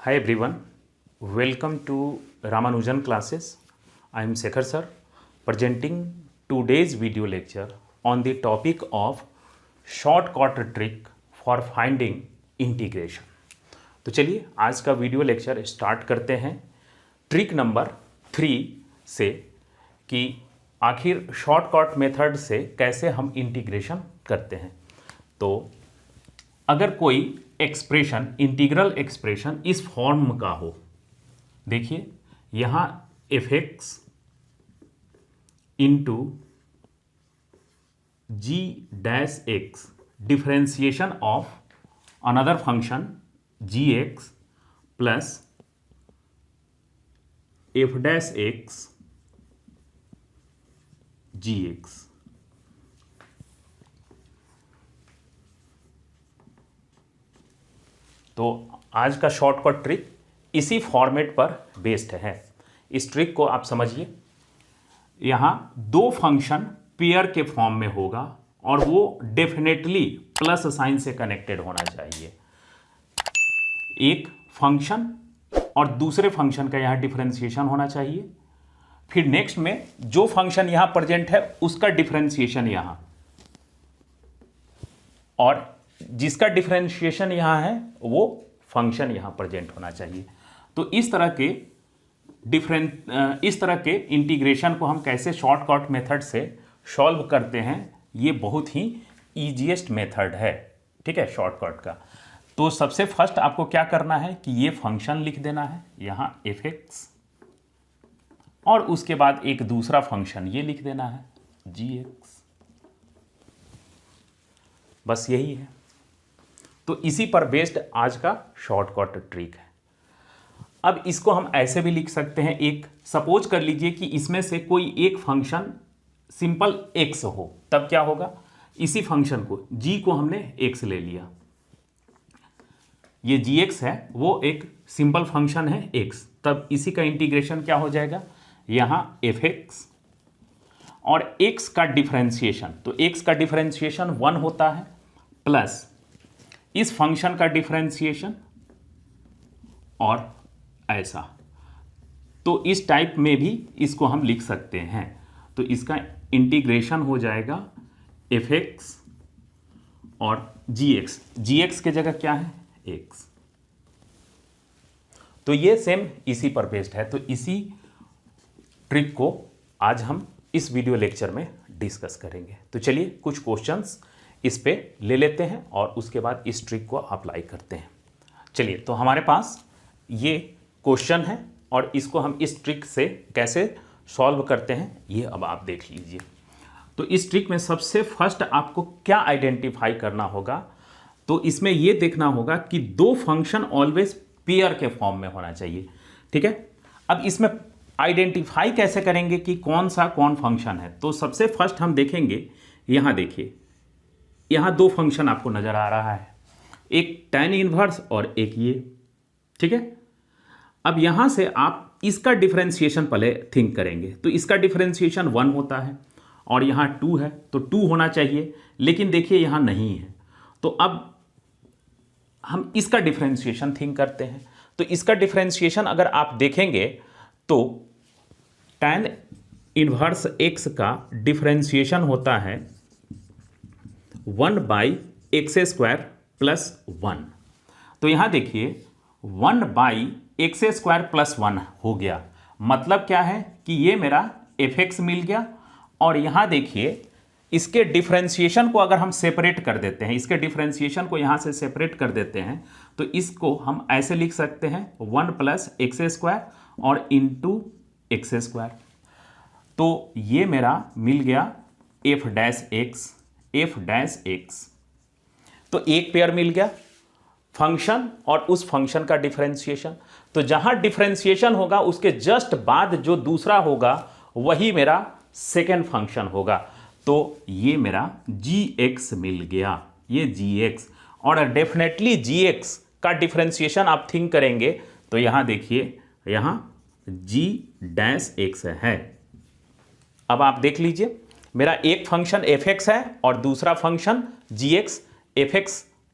Hi everyone, welcome to Ramanujan classes. I am Shekhar sir presenting today's video lecture on the topic of shortcut trick for finding integration. तो चलिए आज का video lecture start करते हैं trick number 3 से कि आखिर shortcut method से कैसे हम इंटीग्रेशन करते हैं। तो अगर कोई एक्सप्रेशन इंटीग्रल एक्सप्रेशन इस फॉर्म का हो, देखिए यहाँ f(x) into G dash X differentiation of another function gx plus f dash X gx। तो आज का शॉर्टकट ट्रिक इसी फॉर्मेट पर बेस्ड है। इस ट्रिक को आप समझिए, यहाँ दो फंक्शन पेयर के फॉर्म में होगा और वो डेफिनेटली प्लस साइन से कनेक्टेड होना चाहिए। एक फंक्शन और दूसरे फंक्शन का यहाँ डिफरेंशिएशन होना चाहिए। फिर नेक्स्ट में जो फंक्शन यहाँ प्रेजेंट है उसका डिफरेंशिएशन यहाँ, और जिसका डिफरेंशिएशन यहाँ है वो फंक्शन यहाँ प्रेजेंट होना चाहिए। तो इस तरह के इंटीग्रेशन को हम कैसे शॉर्टकट मेथड से सॉल्व करते हैं, ये बहुत ही ईजीएस्ट मेथड है, ठीक है, शॉर्टकट का। तो सबसे फर्स्ट आपको क्या करना है कि ये फंक्शन लिख देना है यहाँ f(x) और उसके बाद एक दूसरा फंक्शन ये लिख देना है gx। बस यही है। तो इसी पर बेस्ड आज का शॉर्टकट ट्रिक है। अब इसको हम ऐसे भी लिख सकते हैं, एक सपोज कर लीजिए कि इसमें से कोई एक फंक्शन सिंपल x हो, तब क्या होगा, इसी फंक्शन को g को हमने x ले लिया, ये gx है, वो एक सिंपल फंक्शन है x, तब इसी का इंटीग्रेशन क्या हो जाएगा, यहाँ f(x) और x का डिफरेंशिएशन, तो x का डिफरेंशिएशन 1 होता है, प्लस इस फंक्शन का डिफरेंशिएशन और ऐसा। तो इस टाइप में भी इसको हम लिख सकते हैं। तो इसका इंटीग्रेशन हो जाएगा f(x) और gx के जगह क्या है x। तो ये सेम इसी पर बेस्ड है। तो इसी ट्रिक को आज हम इस वीडियो लेक्चर में डिस्कस करेंगे। तो चलिए कुछ क्वेश्चंस इस पे ले लेते हैं और उसके बाद इस ट्रिक को अप्लाई करते हैं। चलिए, तो हमारे पास ये क्वेश्चन है और इसको हम इस ट्रिक से कैसे सॉल्व करते हैं ये अब आप देख लीजिए। तो इस ट्रिक में सबसे फर्स्ट आपको क्या आइडेंटिफाई करना होगा, तो इसमें ये देखना होगा कि दो फंक्शन ऑलवेज पेयर के फॉर्म में होना चाहिए, ठीक है। अब इसमें आइडेंटिफाई कैसे करेंगे कि कौन फंक्शन है, तो सबसे फर्स्ट हम देखेंगे, यहाँ देखिए, यहाँ दो फंक्शन आपको नजर आ रहा है, एक tan इनवर्स और एक ये, ठीक है। अब यहाँ से आप इसका डिफरेंशिएशन पहले थिंक करेंगे, तो इसका डिफरेंशिएशन 1 होता है और यहाँ 2 है, तो 2 होना चाहिए, लेकिन देखिए यहाँ नहीं है। तो अब हम इसका डिफरेंशिएशन थिंक करते हैं। तो इसका डिफरेंशिएशन अगर आप देखेंगे तो tan इनवर्स x का डिफरेंशिएशन होता है 1/x² प्लस 1। तो यहाँ देखिए 1/x² प्लस 1 हो गया, मतलब क्या है कि ये मेरा f(x) मिल गया। और यहाँ देखिए इसके डिफरेंशिएशन को अगर हम सेपरेट कर देते हैं, इसके डिफरेंशिएशन को यहाँ से सेपरेट कर देते हैं, तो इसको हम ऐसे लिख सकते हैं 1 + x² और इंटू x²। तो ये मेरा मिल गया f डैश x। तो एक पेयर मिल गया, फंक्शन और उस फंक्शन का डिफरेंशिएशन। तो जहां डिफरेंशिएशन होगा उसके जस्ट बाद जो दूसरा होगा वही मेरा सेकेंड फंक्शन होगा। तो ये मेरा gx मिल गया, ये gx। और डेफिनेटली gx का डिफरेंशिएशन आप थिंक करेंगे तो यहां देखिए, यहां g डैश x है। अब आप देख लीजिए, मेरा एक फंक्शन f(x) है और दूसरा function gx। f(x)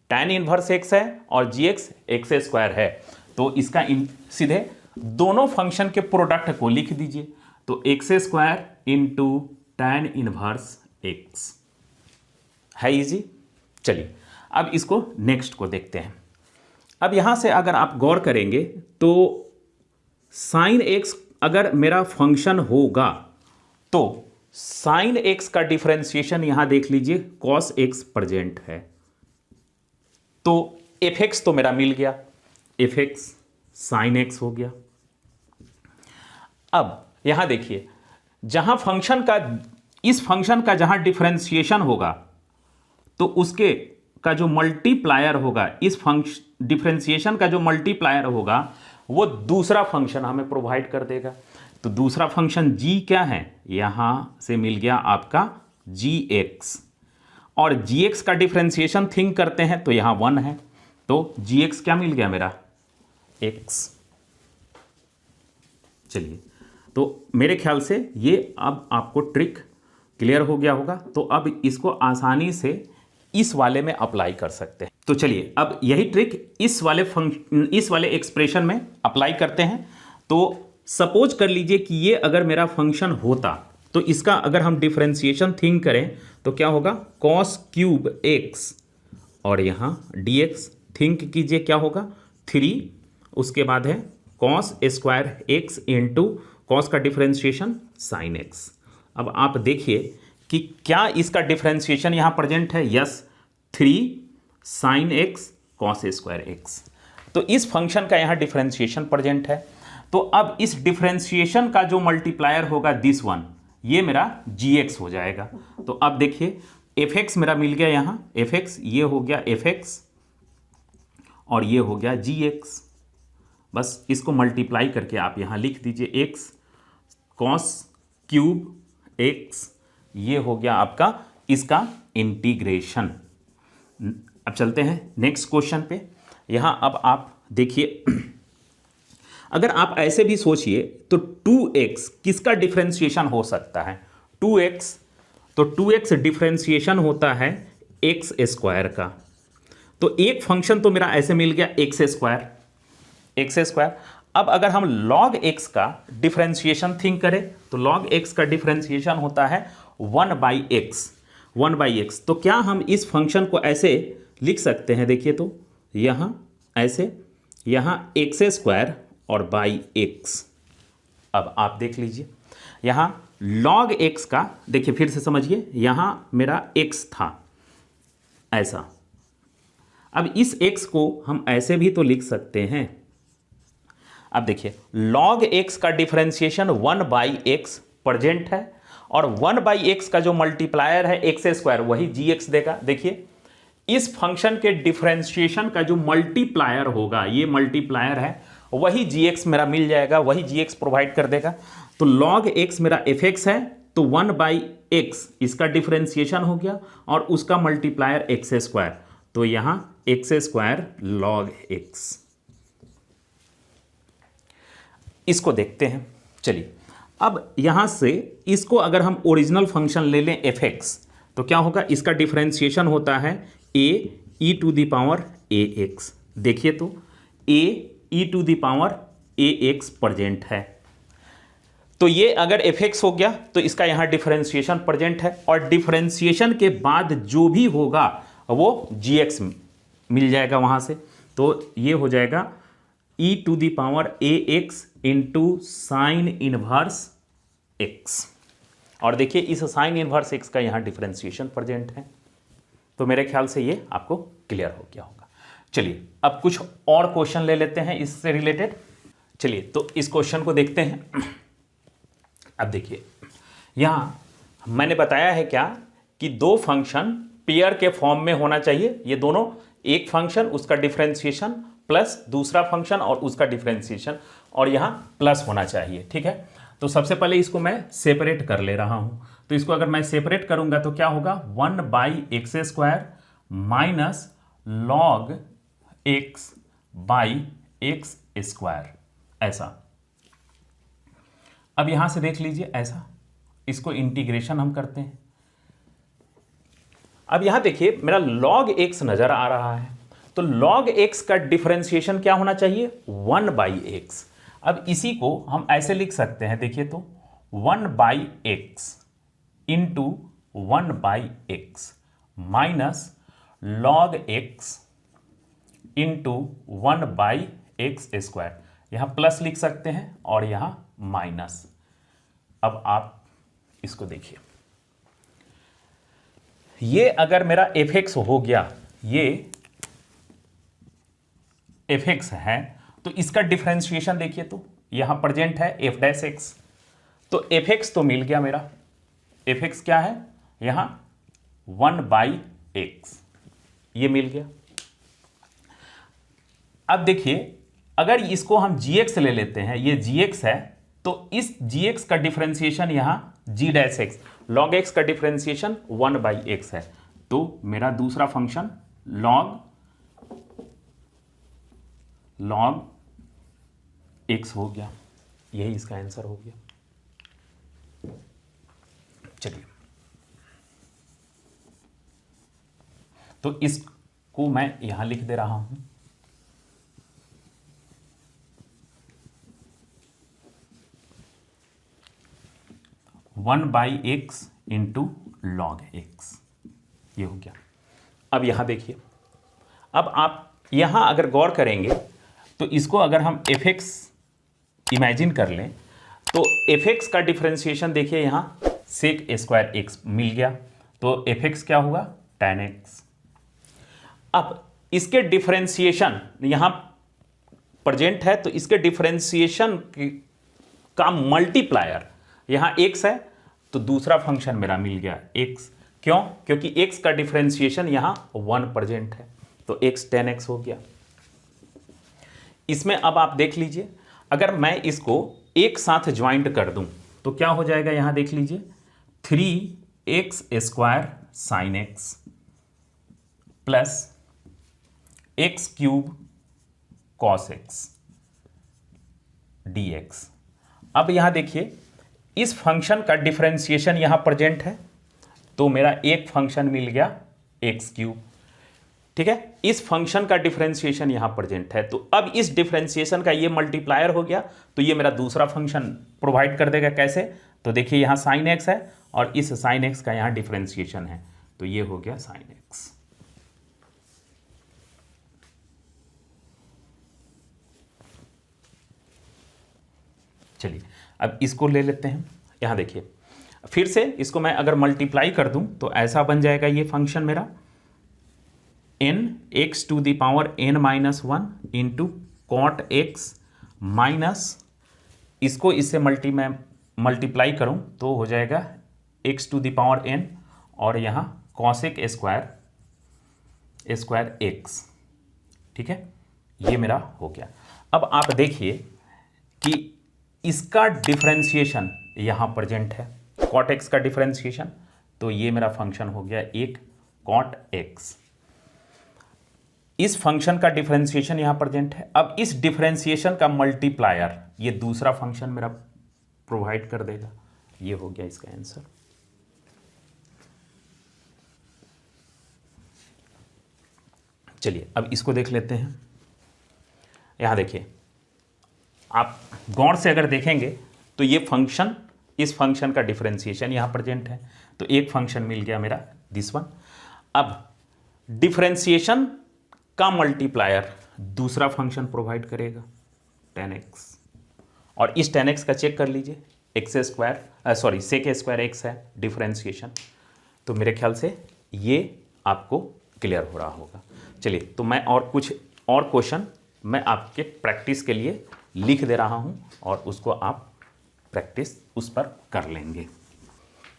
tan inverse x है और gx x² है। तो इसका सीधे दोनों फंक्शन के प्रोडक्ट को लिख दीजिए, तो x square into tan inverse x है इजी। चलिए अब इसको नेक्स्ट को देखते हैं। अब यहां से अगर आप गौर करेंगे तो साइन एक्स अगर मेरा फंक्शन होगा तो साइन एक्स का डिफरेंशिएशन यहां देख लीजिए कॉस एक्स प्रेजेंट है, तो एफ एक्स तो मेरा मिल गया, एफ एक्स साइन एक्स हो गया। अब यहां देखिए जहां फंक्शन का इस फंक्शन का जहां डिफरेंशिएशन होगा तो उसके का जो मल्टीप्लायर होगा, इस फंक्शन डिफरेंशिएशन का जो मल्टीप्लायर होगा वो दूसरा फंक्शन हमें प्रोवाइड कर देगा। तो दूसरा फंक्शन g क्या है, यहां से मिल गया आपका gx, और gx का डिफरेंशिएशन थिंक करते हैं तो यहां 1 है, तो gx क्या मिल गया मेरा x। चलिए तो मेरे ख्याल से ये अब आपको ट्रिक क्लियर हो गया होगा, तो अब इसको आसानी से इस वाले में अप्लाई कर सकते हैं। तो चलिए अब यही ट्रिक इस वाले एक्सप्रेशन में अप्लाई करते हैं। तो सपोज कर लीजिए कि ये अगर मेरा फंक्शन होता तो इसका अगर हम डिफरेंशिएशन थिंक करें तो क्या होगा, कॉस क्यूब एक्स और यहाँ dx थिंक कीजिए क्या होगा 3, उसके बाद है cos square x into cos का डिफरेंशिएशन साइन एक्स। अब आप देखिए कि क्या इसका डिफरेंशिएशन यहां प्रेजेंट है, yes 3 sine x cos square x, तो इस फंक्शन का यहां डिफरेंशिएशन प्रेजेंट है। तो अब इस डिफरेंशिएशन का जो मल्टीप्लायर होगा दिस वन, ये मेरा gx हो जाएगा। तो अब देखिए fx मेरा मिल गया यहां, fx ये हो गया fx और ये हो गया gx, बस इसको मल्टीप्लाई करके आप यहां लिख दीजिए x कॉस क्यूब x, ये हो गया आपका इसका इंटीग्रेशन। अब चलते हैं नेक्स्ट क्वेश्चन पे। यहां अब आप देखिए अगर आप ऐसे भी सोचिए तो 2x किसका डिफरेंशिएशन हो सकता है, 2x, तो 2x डिफरेंशिएशन होता है एक्स स्क्वायर का। तो एक फंक्शन तो मेरा ऐसे मिल गया एक्स स्क्वायर। अब अगर हम log x का डिफरेंशिएशन थिंक करें तो log x का डिफरेंशिएशन होता है 1/x। तो क्या हम इस फंक्शन को ऐसे लिख सकते हैं, देखिए तो यहाँ ऐसे, यहाँ एक्स स्क्वायर और बाई एक्स। अब आप देख लीजिए यहाँ log x का, देखिए फिर से समझिए, यहाँ मेरा x था ऐसा, अब इस x को हम ऐसे भी तो लिख सकते हैं। अब देखिए log x का डिफरेंशिएशन 1/x प्रेजेंट है और 1/x का जो मल्टीप्लायर है एक्स स्क्वायर वही gx देगा। देखिए इस फंक्शन के डिफरेंशिएशन का जो मल्टीप्लायर होगा, ये मल्टीप्लायर है, वही gx मेरा मिल जाएगा, वही gx प्रोवाइड कर देगा। तो log x मेरा fx है, तो 1/x इसका डिफरेंशिएशन हो गया और उसका मल्टीप्लायर एक्स स्क्वायर, तो यहां एक्स स्क्वायर log x। इसको देखते हैं। चलिए अब यहां से इसको अगर हम ओरिजिनल फंक्शन ले लें fx, तो क्या होगा, इसका डिफरेंशिएशन होता है a e to the power ax। देखिए तो a e to the power ax present है, तो ये अगर fx हो गया तो इसका यहां डिफरेंशिएशन प्रेजेंट है और डिफरेंशिएशन के बाद जो भी होगा वो gx मिल जाएगा वहां से। तो ये हो जाएगा e to the power ax into sine inverse x, और देखिए इस साइन इनवर्स x का यहां डिफरेंशिएशन प्रेजेंट है। तो मेरे ख्याल से ये आपको क्लियर हो गया होगा। चलिए अब कुछ और क्वेश्चन ले लेते हैं इससे रिलेटेड। चलिए तो इस क्वेश्चन को देखते हैं। अब देखिए यहां मैंने बताया है क्या कि दो फंक्शन पेयर के फॉर्म में होना चाहिए, ये दोनों, एक फंक्शन उसका डिफरेंशिएशन प्लस दूसरा फंक्शन और उसका डिफरेंशिएशन, और यहां प्लस होना चाहिए, ठीक है। तो सबसे पहले इसको मैं सेपरेट कर ले रहा हूं, तो इसको अगर मैं सेपरेट करूंगा तो क्या होगा, 1/x² minus log x by x², ऐसा। अब यहां से देख लीजिए ऐसा, इसको इंटीग्रेशन हम करते हैं। अब यहां देखिए मेरा log x नजर आ रहा है, तो log x का डिफरेंशिएशन क्या होना चाहिए, 1/x। अब इसी को हम ऐसे लिख सकते हैं, देखिए तो 1/x into 1/x minus log x into 1/x²। यहां प्लस लिख सकते हैं और यहां माइनस। अब आप इसको देखिए, ये अगर मेरा fx हो गया, ये fx है, तो इसका डिफरेंशिएशन देखिए तो यहां प्रेजेंट है f'(x), तो fx तो मिल गया मेरा। fx क्या है यहां 1/x, ये मिल गया। अब देखिए अगर इसको हम gx ले लेते हैं, ये gx है, तो इस gx का डिफरेंशिएशन यहां g'(x), log x का डिफरेंशिएशन 1/x है, तो मेरा दूसरा फंक्शन log x हो गया। यही इसका आंसर हो गया। चलिए, तो इसको मैं यहां लिख दे रहा हूं, one by x into log x, ये हो गया। अब यहां देखिए, अब आप यहां अगर गौर करेंगे तो इसको अगर हम fx इमेजिन कर लें, तो fx का डिफरेंशिएशन देखिए यहां sec² x मिल गया, तो fx क्या हुआ, tan x। अब इसके डिफरेंशिएशन यहां प्रेजेंट है, तो इसके डिफरेंशिएशन का मल्टीप्लायर यहां x है, तो दूसरा फंक्शन मेरा मिल गया x। क्यों? क्योंकि x का डिफरेंशिएशन यहां 1 प्रेजेंट है, तो x tan x हो गया। इसमें अब आप देख लीजिए, अगर मैं इसको एक साथ ज्वाइंट कर दूं तो क्या हो जाएगा, यहां देख लीजिए 3x² sin x plus x³ cos x dx। अब यहां देखिए इस फंक्शन का डिफरेंशिएशन यहां प्रेजेंट है, तो मेरा एक फंक्शन मिल गया x³। ठीक है, इस फंक्शन का डिफरेंशिएशन यहां प्रेजेंट है, तो अब इस डिफरेंशिएशन का ये मल्टीप्लायर हो गया, तो ये मेरा दूसरा फंक्शन प्रोवाइड कर देगा। कैसे? तो देखिए यहां sin x है और इस sin x का यहां डिफरेंशिएशन है, तो ये हो गया sin x। चलिए अब इसको ले लेते हैं। यहां देखिए फिर से इसको मैं अगर मल्टीप्लाई कर दूं तो ऐसा बन जाएगा ये फंक्शन मेरा n(x⁻n-1) into cot x minus, इसको इससे मैं मल्टीप्लाई करूं तो हो जाएगा x⁻n और यहां cosec स्क्वायर x। ठीक है, ये मेरा हो गया। अब आप देखिए कि इसका डिफरेंशिएशन यहां प्रेजेंट है, cot x का डिफरेंशिएशन, तो ये मेरा फंक्शन हो गया एक cot x। इस फंक्शन का डिफरेंशिएशन यहां प्रेजेंट है। अब इस डिफरेंशिएशन का मल्टीप्लायर ये दूसरा फंक्शन मेरा प्रोवाइड कर देगा, ये हो गया इसका आंसर। चलिए अब इसको देख लेते हैं। यहां देखिए, आप गौर से अगर देखेंगे तो ये फंक्शन, इस फंक्शन का डिफरेंशिएशन यहां प्रेजेंट है, तो एक फंक्शन मिल गया मेरा दिस वन। अब डिफरेंशिएशन का मल्टीप्लायर दूसरा फंक्शन प्रोवाइड करेगा tan x, और इस tan x का चेक कर लीजिए, sec² x है डिफरेंशिएशन, तो मेरे ख्याल से ये आपको क्लियर हो रहा होगा। चलिए तो मैं और कुछ और क्वेश्चन मैं आपके प्रैक्टिस के लिए लिख दे रहा हूं और उसको आप प्रैक्टिस उस पर कर लेंगे।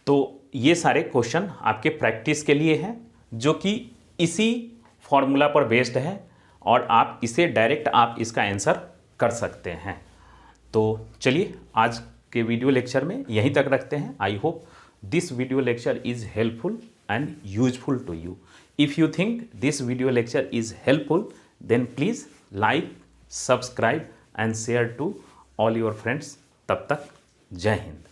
तो ये सारे क्वेश्चन आपके प्रैक्टिस के लिए हैं, जो कि इसी फॉर्मूला पर बेस्ड है और आप इसे डायरेक्ट आप इसका आंसर कर सकते हैं। तो चलिए आज के वीडियो लेक्चर में यहीं तक रखते हैं। I hope this video lecture is helpful and useful to you. If you think this video lecture is helpful, then please like, subscribe and share to all your friends. तब तक जय हिंद।